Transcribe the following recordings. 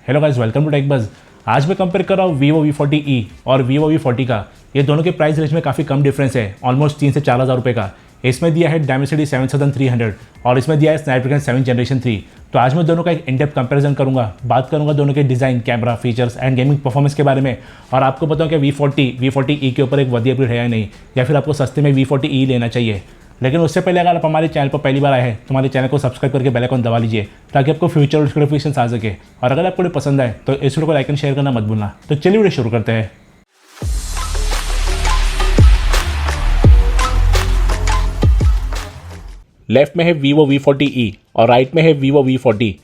Hello guys, welcome to Tech Buzz. आज मैं compare कर रहा हूँ Vivo V40e और Vivo V40 का। ये दोनों के प्राइस रेंज में काफ़ी कम डिफरेंस है, ऑलमोस्ट 3 से 4 हज़ार रुपये का। इसमें दिया है Dimensity 7300 और इसमें दिया है Snapdragon 7 Generation 3। तो आज मैं दोनों का एक इन-डेप्थ कंपैरिजन करूंगा, बात करूंगा दोनों के design, camera, features and gaming performance के बारे में, और आपको बताऊँ कि V40e के ऊपर एक वधी अपग्रेड है या नहीं, या फिर आपको सस्ते में V40e लेना चाहिए। लेकिन उससे पहले अगर आप हमारे चैनल पर पहली बार आए हैं तो हमारे चैनल को सब्सक्राइब करके बेल आइकन दबा लीजिए ताकि आपको फ्यूचर नोटिफिकेशंस आ सके। और अगर आपको पसंद आए तो इस वीडियो को लाइक एंड शेयर करना मत भूलना। तो चलिए वीडियो शुरू करते हैं। लेफ्ट में है Vivo V40e और राइट में है Vivo V40।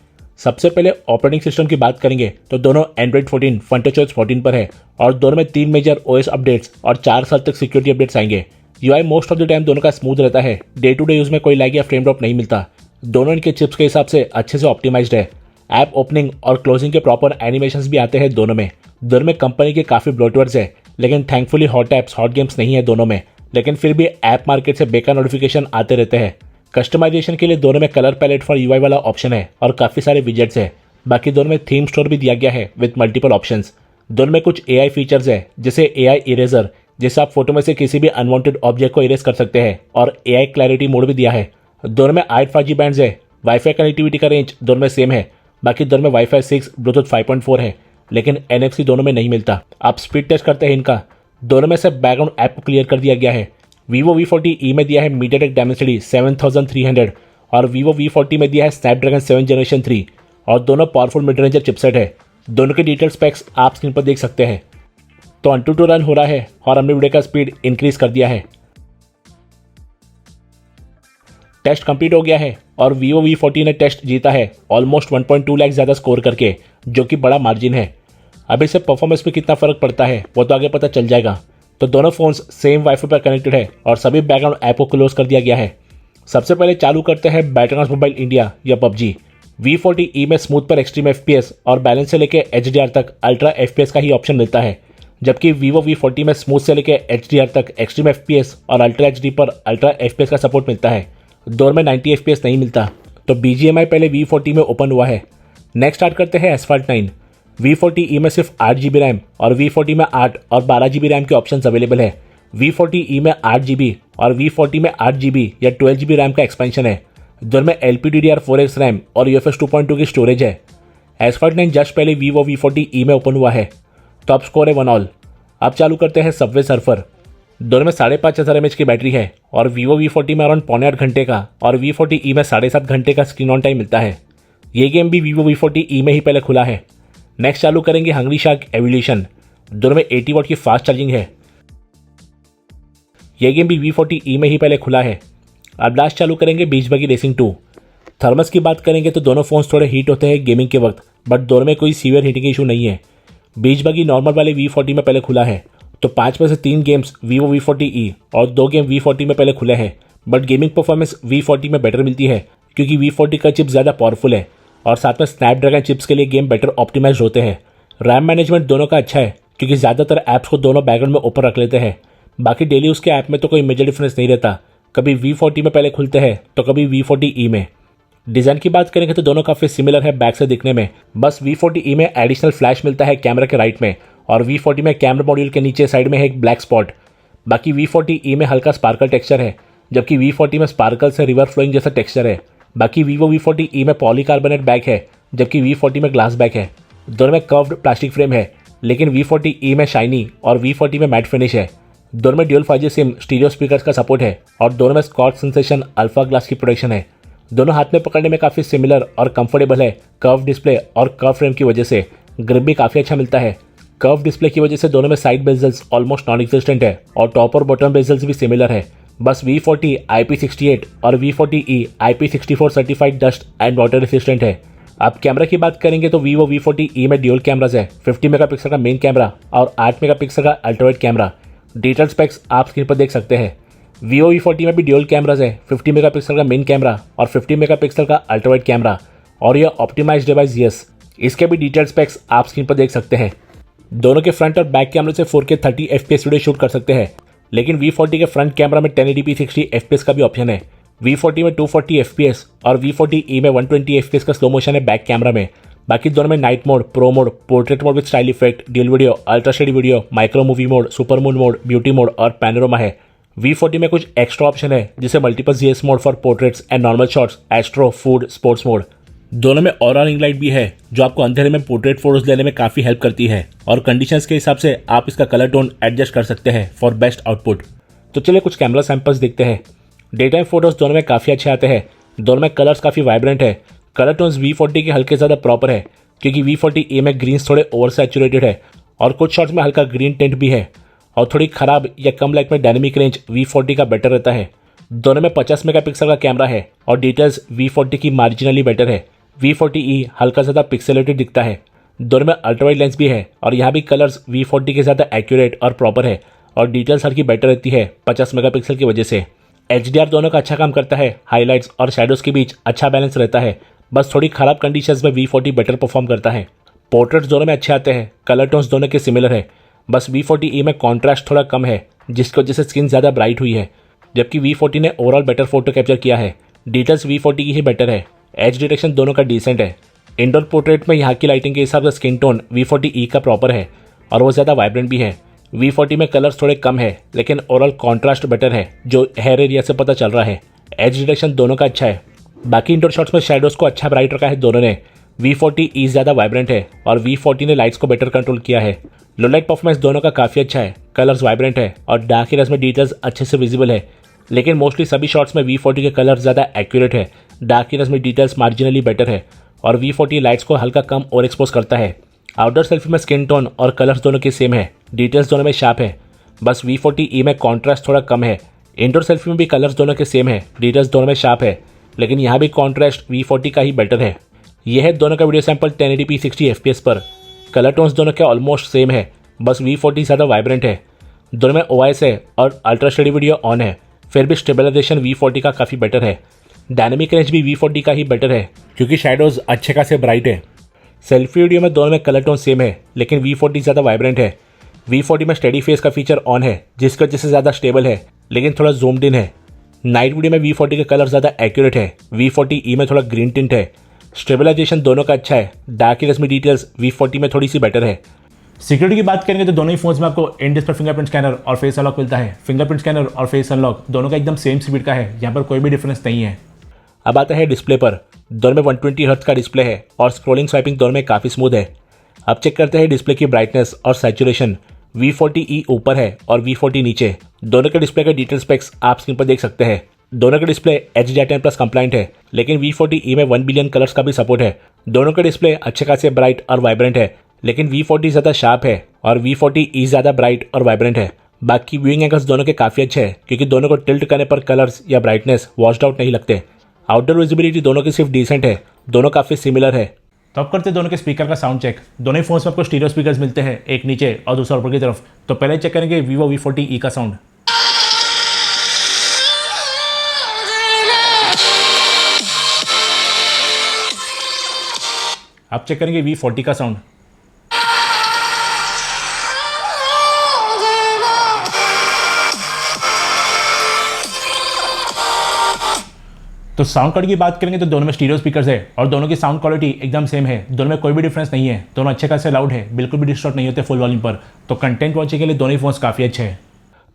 सबसे पहले ऑपरेटिंग सिस्टम की बात करेंगे तो दोनों Android 14 FunTouchOS 14 पर है और दोनों में 3 मेजर OS अपडेट्स और 4 साल तक सिक्योरिटी अपडेट्स आएंगे। UI most of the time दोनों का स्मूथ रहता है, डे टू डे यूज में कोई लैग या फ्रेम ड्रॉप नहीं मिलता। दोनों इनके चिप्स के हिसाब से अच्छे से ऑप्टिमाइज्ड है। ऐप ओपनिंग और क्लोजिंग के प्रॉपर एनिमेशंस भी आते हैं दोनों में। दोनों में कंपनी के काफ़ी ब्लोटवर्स है, लेकिन thankfully hot apps, hot games नहीं है दोनों में। लेकिन फिर भी ऐप मार्केट से बेकार नोटिफिकेशन आते रहते हैं। कस्टमाइजेशन के लिए दोनों में कलर पैलेट फॉर UI वाला ऑप्शन है और काफ़ी सारे विजेट्स है। बाकी दोनों में थीम स्टोर भी दिया गया है विद मल्टीपल ऑप्शंस। दोनों में कुछ AI फीचर्स है, जैसे AI इरेजर, जिससे आप फोटो में से किसी भी अनवांटेड ऑब्जेक्ट को इरेज कर सकते हैं, और AI क्लैरिटी मोड भी दिया है। दोनों में 8 5G बैंड्स है। वाईफाई कनेक्टिविटी का रेंज दोनों में सेम है। बाकी दोनों में वाईफाई 6, ब्लूटूथ 5.4 है, लेकिन NFC दोनों में नहीं मिलता। आप स्पीड टेस्ट करते हैं इनका, दोनों में से बैकग्राउंड ऐप को क्लियर कर दिया गया है। Vivo V40e में दिया है MediaTek Dimensity 7300 और Vivo V40 में दिया है Snapdragon 7 Generation 3 और दोनों पावरफुल मिड रेंजर चिपसेट है। दोनों के डिटेल स्पेक्स आप स्क्रीन पर देख सकते हैं। तो AnTuTu रन हो रहा है और हमने वीडियो का स्पीड इंक्रीज कर दिया है। टेस्ट कंप्लीट हो गया है और Vivo V40 ने टेस्ट जीता है ऑलमोस्ट 1.2 लाख ज़्यादा स्कोर करके, जो कि बड़ा मार्जिन है। अब इससे परफॉर्मेंस में कितना फ़र्क पड़ता है वो तो आगे पता चल जाएगा। तो दोनों फ़ोन्स सेम वाईफाई पर कनेक्टेड है और सभी बैकग्राउंड ऐप को क्लोज कर दिया गया है। सबसे पहले चालू करते हैं बैटरनास मोबाइल इंडिया या PUBG। V40e में स्मूथ पर एक्सट्रीम FPS और बैलेंस से लेकर HDR तक अल्ट्रा FPS का ही ऑप्शन मिलता है, जबकि Vivo V40 में स्मूथ से लेकर HDR तक एक्सट्रीम FPS और अल्ट्रा HD पर अल्ट्रा FPS का सपोर्ट मिलता है। दोनों में 90 FPS नहीं मिलता। तो BGMI पहले V40 में ओपन हुआ है। नेक्स्ट स्टार्ट करते हैं Asphalt 9। V40e में सिर्फ 8GB रैम और V40 में 8 और 12GB रैम के ऑप्शंस अवेलेबल है। V40e में 8GB और V40 में 8GB या 12GB रैम का एक्सपेंशन है। दोनों में LPDDR4X रैम और UFS 2.2 की स्टोरेज है। Asphalt 9 जस्ट पहले Vivo V40e में ओपन हुआ है। टॉप स्कोर है 1 ऑल। अब चालू करते हैं सबवे सर्फर। दोनों में 5500 mAh की बैटरी है और Vivo V40 में अराउंड 7.5 घंटे का और V40e में 7.5 घंटे का स्क्रीन ऑन टाइम मिलता है। ये गेम भी Vivo V40e में ही पहले खुला है। नेक्स्ट चालू करेंगे हंग्री शार्क एवोल्यूशन। दोनों में 80 वाट की फास्ट चार्जिंग है। यह गेम भी V40e में ही पहले खुला है। अब लास्ट चालू करेंगे बीच बगी रेसिंग 2। थर्मस की बात करेंगे तो दोनों फोन्स थोड़े हीट होते हैं गेमिंग के वक्त, बट दोनों में कोई सीवियर हीटिंग इशू नहीं है। बीच बगी नॉर्मल वाले V40 में पहले खुला है, तो 5 में से 3 गेम्स Vivo V40e और 2 गेम V40 में पहले खुले हैं। बट गेमिंग परफॉर्मेंस V40 में बेटर मिलती है क्योंकि V40 का चिप ज़्यादा पावरफुल है और साथ में स्नैपड्रैगन चिप्स के लिए गेम बेटर ऑप्टिमाइज होते हैं। रैम मैनेजमेंट दोनों का अच्छा है क्योंकि ज़्यादातर ऐप्स को दोनों बैकग्राउंड में ऊपर रख लेते हैं। बाकी डेली उसके ऐप में तो कोई मेजर डिफरेंस नहीं रहता, कभी V40 में पहले खुलते हैं तो कभी V40e में। डिज़ाइन की बात करेंगे तो दोनों काफ़ी सिमिलर है बैक से दिखने में। बस V40e में एडिशनल फ्लैश मिलता है कैमरा के राइट में और V40 में कैमरा मॉड्यूल के नीचे साइड में है एक ब्लैक स्पॉट। बाकी V40e में हल्का स्पार्कल टेक्सचर है, जबकि V40 में स्पार्कल से रिवर फ्लोइंग जैसा टेक्सचर है। बाकी Vivo V40e में पॉलीकार्बोनेट बैक है, जबकि V40 में ग्लास बैक है। दोनों में कर्व्ड प्लास्टिक फ्रेम है, लेकिन V40e में शाइनी और V40 में मैट फिनिश है। दोनों में dual 5G SIM stereo speakers का सपोर्ट है और दोनों में स्कॉच सेंसेशन अल्फा ग्लास की प्रोटेक्शन है। दोनों हाथ में पकड़ने में काफ़ी सिमिलर और कंफर्टेबल है कर्व डिस्प्ले और कर्व फ्रेम की वजह से। ग्रिप भी काफ़ी अच्छा मिलता है। कर्व डिस्प्ले की वजह से दोनों में side bezels almost non existent है और टॉप और बॉटम बेजल्स भी सिमिलर है। बस V40 IP68 और V40e IP64 certified dust and water resistant है। अब कैमरा की बात करेंगे तो Vivo V40e में ड्यूल कैमराज है, 50 मेगापिक्सल का मेन कैमरा और 8 मेगापिक्सल का अल्ट्रावाइड कैमरा। डिटेल स्पेक्स आप स्क्रीन पर देख सकते हैं। Vivo V40 में भी ड्यूल कैमराज है, 50 मेगापिक्सल का मेन कैमरा और 50 मेगापिक्सल का अल्ट्रावाइड कैमरा, और यह ऑप्टिमाइज्ड डिवाइस यस। इसके भी डिटेल स्पेक्स आप स्क्रीन पर देख सकते हैं। दोनों के फ्रंट और बैक कैमरे से 4K 30 FPS वीडियो शूट कर सकते हैं, लेकिन V40 के फ्रंट कैमरा में 1080p 60 FPS का भी ऑप्शन है। V40 में 240 FPS और V40e में 120 FPS का स्लो मोशन है बैक कैमरा में। बाकी दोनों में night mode, pro mode, portrait mode with style effect, dual video, ultra steady video, micro movie mode, super moon mode, beauty mode और पैनोरामा है। V40 में कुछ एक्स्ट्रा ऑप्शन है जिसे multiple GS mode for portraits and normal shots, astro, food, sports mode. दोनों में aura ring light भी है जो आपको अंधेरे में पोर्ट्रेट फोटोज लेने में काफ़ी हेल्प करती है और कंडीशंस के हिसाब से आप इसका कलर टोन एडजस्ट कर सकते हैं फॉर बेस्ट आउटपुट। तो चलिए कुछ कैमरा सैंपल्स देखते हैं। डे टाइम फोटोज दोनों में काफ़ी अच्छे आते हैं। दोनों में कलर्स काफ़ी वाइब्रेंट है। कलर टोन्स V40 के हल्के ज़्यादा प्रॉपर है क्योंकि V40E में ग्रीन्स थोड़े ओवर सैचुरेटेड है और कुछ शॉट्स में हल्का ग्रीन टेंट भी है और थोड़ी खराब या कम लाइट में डायनेमिक रेंज V40 का बेटर रहता है। दोनों में 50 मेगापिक्सल का कैमरा है और डिटेल्स V40 की मार्जिनली बेटर है। V40E हल्का ज़्यादा पिक्सेलेटेड दिखता है। दोनों में अल्ट्रावाइड लेंस भी है और यहाँ भी कलर्स V40 के ज़्यादा एक्यूरेट और प्रॉपर है और डिटेल्स हल्की बेटर रहती है 50 मेगापिक्सल की वजह से। HDR दोनों का अच्छा काम करता है। हाईलाइट्स और शैडोज़ के बीच अच्छा बैलेंस रहता है। बस थोड़ी खराब कंडीशंस में V40 बेटर परफॉर्म करता है। पोर्ट्रेट्स दोनों में अच्छे आते हैं। कलर टोन्स दोनों के सिमिलर है। बस V40E में कॉन्ट्रास्ट थोड़ा कम है जिसकी वजह से स्किन ज़्यादा ब्राइट हुई है, जबकि V40 ने ओवरऑल बेटर फोटो कैप्चर किया है। डिटेल्स V40 की ही बेटर है। एज डिटेक्शन दोनों का डिसेंट है। इंडोर पोर्ट्रेट में यहाँ की लाइटिंग के हिसाब से स्किन टोन V40E का प्रॉपर है और वो ज़्यादा वाइब्रेंट भी है। V40 में कलर्स थोड़े कम है लेकिन ओवरऑल कॉन्ट्रास्ट बेटर है जो हेयर एरिया से पता चल रहा है। एज डिटेक्शन दोनों का अच्छा है। बाकी इंडोर शॉट्स में शैडोज़ को अच्छा ब्राइट रखा है दोनों ने। V40E ज़्यादा वाइब्रेंट है और V40 ने लाइट्स को बेटर कंट्रोल किया है। लो लाइट परफॉर्मेंस दोनों का काफ़ी अच्छा है। कलर्स वाइब्रेंट है और डार्क एरियाज में डिटेल्स अच्छे से विजिबल है, लेकिन मोस्टली सभी शॉट्स में V40 के कलर ज़्यादा एक्यूरेट है। डार्क एरियाज में डिटेल्स मार्जिनली बेटर है और V40 लाइट्स को हल्का कम और एक्सपोज करता है। आउटडोर सेल्फी में स्किन टोन और कलर्स दोनों के सेम है। डिटेल्स दोनों में शार्प है। बस V40E में कॉन्ट्रास्ट थोड़ा कम है। इंडोर सेल्फी में भी कलर्स दोनों के सेम है। डिटेल्स दोनों में शार्प है, लेकिन यहाँ भी कॉन्ट्रास्ट V40 का ही बेटर है। यह है दोनों का वीडियो सैंपल 1080p 60 FPS पर। कलर टोन्स दोनों के ऑलमोस्ट सेम है, बस V40 ज़्यादा वाइब्रेंट है। दोनों में OIS है और अल्ट्रा स्टेडी वीडियो ऑन है, फिर भी स्टेबलाइजेशन V40 का काफ़ी बेटर है। डायनेमिक रेंज भी V40 का ही बेटर है क्योंकि शैडोज़ अच्छे खासे ब्राइट है। सेल्फी वीडियो में दोनों में कलर टोन सेम है, लेकिन V40 ज़्यादा वाइब्रेंट है। V40 में स्टेडी फेस का फीचर ऑन है जिसकी वजह से ज़्यादा स्टेबल है, लेकिन थोड़ा जूम्ड इन है। नाइट वीडियो में V40 के कलर ज़्यादा एक्यूरेट है। V40E में थोड़ा ग्रीन टिंट है। स्टेबलाइजेशन दोनों का अच्छा है। डार्क एरियाज में डिटेल्स V40 में थोड़ी सी बेटर है। सिक्योरिटी की बात करेंगे तो दोनों ही फोन्स में आपको इन डिस्प्ले फिंगरप्रिंट स्कैनर और फेस अनलॉक मिलता है। फिंगरप्रिंट स्कैनर और फेस अनलॉक दोनों का एकदम सेम स्पीड का है, यहाँ पर कोई भी डिफरेंस नहीं है। अब आता है डिस्प्ले पर। दोनों में 120 हर्ट्ज का डिस्प्ले है और स्क्रॉलिंग स्वाइपिंग दोनों में काफ़ी स्मूथ है। अब चेक करते हैं डिस्प्ले की ब्राइटनेस और सैचुरेशन। V40E ऊपर है और V40 नीचे। दोनों के डिस्प्ले के डिटेल स्पेक्स आप स्क्रीन पर देख सकते हैं। दोनों के डिस्प्ले HDR10+ कंप्लाइंट है, लेकिन V40E में 1 बिलियन कलर्स का भी सपोर्ट है। दोनों के डिस्प्ले अच्छे खासे ब्राइट और वाइब्रेंट है, लेकिन V40 ज़्यादा शार्प है और V40E ज़्यादा ब्राइट और वाइब्रेंट है। बाकी व्यूइंग एंगल्स दोनों के काफ़ी अच्छे हैं क्योंकि दोनों को टिल्ट करने पर कलर्स या ब्राइटनेस वॉश्ड आउट नहीं लगते। आउटडोर विजिबिलिटी दोनों की सिर्फ डिसेंट है। दोनों काफ़ी सिमिलर है। तो अब करते हैं दोनों के स्पीकर का साउंड चेक। दोनों ही फोन्स में आपको स्टीरियो स्पीकर्स मिलते हैं, एक नीचे और दूसरा ऊपर की तरफ। तो पहले चेक करेंगे Vivo V40E का साउंड। अब चेक करेंगे V40 का साउंड। तो साउंड क्वालिटी की बात करेंगे तो दोनों में स्टीरियो स्पीकर्स है और दोनों की साउंड क्वालिटी एकदम सेम है। दोनों में कोई भी डिफरेंस नहीं है। दोनों अच्छे खासे लाउड है, बिल्कुल भी डिस्टॉर्ट नहीं होते फुल वॉल्यूम पर। तो कंटेंट वॉचिंग के लिए दोनों ही फोन्स काफ़ी अच्छे हैं।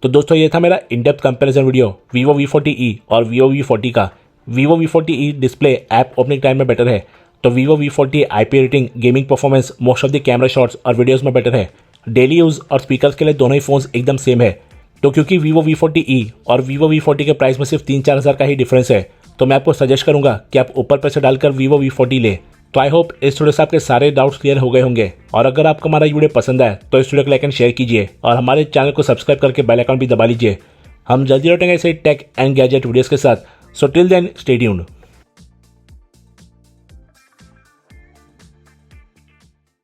तो दोस्तों ये था मेरा in depth comparison video Vivo V40E और Vivo V40 का। Vivo V40E display app opening time में बेटर है, तो Vivo V40 IP rating, gaming performance, most of the camera shots और वीडियोज़ में बेटर है। डेली यूज़ और स्पीकर्स के लिए दोनों ही फोन्स एकदम सेम है। तो क्योंकि Vivo V40E और Vivo V40 के प्राइस में सिर्फ 3-4 हज़ार का ही डिफरेंस है, तो मैं आपको सजेस्ट करूंगा कि आप ऊपर पैसे डालकर Vivo V40 ले। तो आई होप इस वीडियो से आपके सारे डाउट्स क्लियर हो गए होंगे। और अगर आपको हमारा वीडियो पसंद आए तो इस वीडियो को लाइक एंड शेयर कीजिए और हमारे चैनल को सब्सक्राइब करके बेल आइकन भी दबा लीजिए। हम जल्दी लौटेंगे ऐसे टेक एंड गैजेट वीडियोस के साथ। So till then stay tuned.